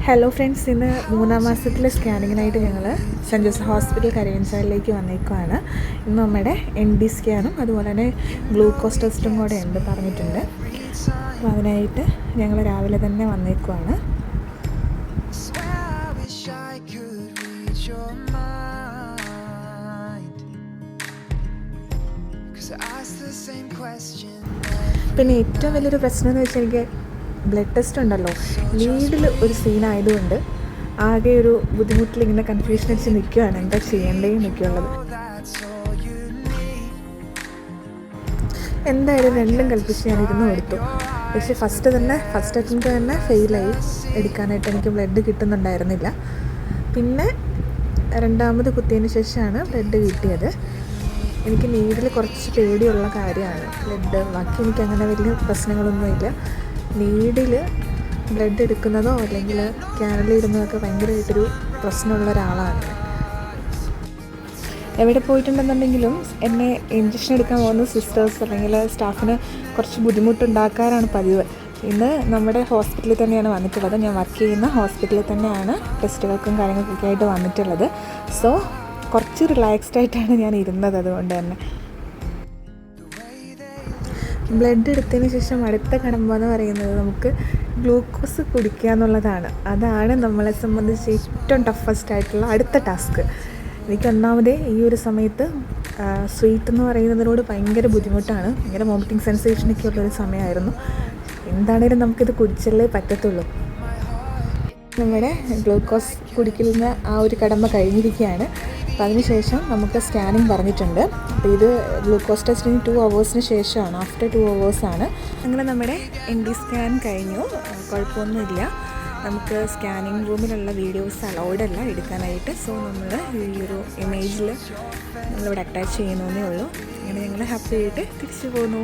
Hello friends, ഇന്ന് 3-ാം മാസത്തിലെ സ്കാനിങ്ങിനായിട്ട് ഞങ്ങൾ സെൻറ്റ് ജോസഫ് ഹോസ്പിറ്റൽ കരയൻചാലിലേക്ക് വന്നേക്കുവാണ്. ഇന്ന് നമ്മുടെ ND സ്കാനും അതുപോലെ തന്നെ ഗ്ലൂക്കോസ് ടെസ്റ്റും കൂടെ ഉണ്ട് പറഞ്ഞിട്ടുണ്ട്. അപ്പോൾ അതിനായിട്ട് ഞങ്ങൾ രാവിലെ തന്നെ വന്നേക്കുവാണ്. പിന്നെ ഏറ്റവും വലിയൊരു പ്രശ്നം എന്ന് വെച്ചാൽ എനിക്ക് ബ്ലഡ് ടെസ്റ്റ് ഉണ്ടല്ലോ, നീഡിൽ ഒരു സീനായതുകൊണ്ട് ആകെ ഒരു ബുദ്ധിമുട്ടിൽ ഇങ്ങനെ കൺഫ്യൂഷൻ അടിച്ച് നിൽക്കുകയാണ്, എന്താ ചെയ്യേണ്ടതെന്ന് നിൽക്കുള്ളത്. എന്തായാലും രണ്ടും കൽപ്പിച്ച് ഞാൻ ഇരുന്ന് കൊടുത്തു. പക്ഷേ ഫസ്റ്റ് അറ്റംപ്റ്റ് തന്നെ ഫെയിലായി. എടുക്കാനായിട്ട് എനിക്ക് ബ്ലഡ് കിട്ടുന്നുണ്ടായിരുന്നില്ല. പിന്നെ രണ്ടാമത് കുത്തിയതിന് ശേഷമാണ് ബ്ലഡ് കിട്ടിയത്. എനിക്ക് നീഡിൽ കുറച്ച് പേടിയുള്ള കാര്യമാണ് ബ്ലഡ്. ബാക്കി എനിക്ക് അങ്ങനെ വലിയ പ്രശ്നങ്ങളൊന്നുമില്ല. നീഡിൽ ബ്ലഡ് എടുക്കുന്നതോ അല്ലെങ്കിൽ ക്യാനലിടുന്നതൊക്കെ ഭയങ്കരമായിട്ടൊരു പ്രശ്നമുള്ള ഒരാളാണ്. എവിടെ പോയിട്ടുണ്ടെന്നുണ്ടെങ്കിലും എന്നെ ഇഞ്ചക്ഷൻ എടുക്കാൻ പോകുന്ന സിസ്റ്റേഴ്സ് അല്ലെങ്കിൽ സ്റ്റാഫിന് കുറച്ച് ബുദ്ധിമുട്ടുണ്ടാക്കാറാണ് പതിവ്. ഇന്ന് നമ്മുടെ ഹോസ്പിറ്റലിൽ തന്നെയാണ് വന്നിട്ടുള്ളത്. ഞാൻ വർക്ക് ചെയ്യുന്ന ഹോസ്പിറ്റലിൽ തന്നെയാണ് ടെസ്റ്റുകൾക്കും കാര്യങ്ങൾക്കൊക്കെ ആയിട്ട് വന്നിട്ടുള്ളത്. സോ കുറച്ച് റിലാക്സ്ഡ് ആയിട്ടാണ് ഞാൻ ഇരുന്നത്. അതുകൊണ്ട് തന്നെ ബ്ലഡ് എടുത്തതിന് ശേഷം അടുത്ത കടമ്പ എന്ന് പറയുന്നത് നമുക്ക് ഗ്ലൂക്കോസ് കുടിക്കുക എന്നുള്ളതാണ്. അതാണ് നമ്മളെ സംബന്ധിച്ച് ഏറ്റവും ടഫസ്റ്റ് ആയിട്ടുള്ള അടുത്ത ടാസ്ക്. എനിക്ക് ഒന്നാമതേ ഈ ഒരു സമയത്ത് സ്വീറ്റ് എന്ന് പറയുന്നതിനോട് ഭയങ്കര ബുദ്ധിമുട്ടാണ്. ഭയങ്കര വോമിറ്റിംഗ് സെൻസേഷനൊക്കെ ഉള്ളൊരു സമയമായിരുന്നു. എന്താണേലും നമുക്കിത് കുടിച്ചല്ലേ പറ്റത്തുള്ളൂ. നമ്മുടെ ഗ്ലൂക്കോസ് കുടിക്കുന്ന ആ ഒരു കടമ്പ കഴിഞ്ഞിരിക്കുകയാണ്. അപ്പോൾ അതിനുശേഷം നമുക്ക് സ്കാനിങ് പറഞ്ഞിട്ടുണ്ട്. അപ്പോൾ ഇത് ഗ്ലൂക്കോസ് ടെസ്റ്റിന് 2 hours ശേഷമാണ്, ആഫ്റ്റർ 2 hours ആണ്. അങ്ങനെ നമ്മുടെ ND സ്കാൻ കഴിഞ്ഞു. കുഴപ്പമൊന്നുമില്ല. നമുക്ക് സ്കാനിങ് റൂമിലുള്ള വീഡിയോസ് അലൗഡ് അല്ല എടുക്കാനായിട്ട്. സോ നമ്മൾ ഈ ഒരു ഇമേജിൽ നമ്മളിവിടെ അറ്റാച്ച് ചെയ്യുന്നതേ ഉള്ളൂ. അങ്ങനെ ഞങ്ങൾ ഹാപ്പി ആയിട്ട് തിരിച്ചു പോന്നു.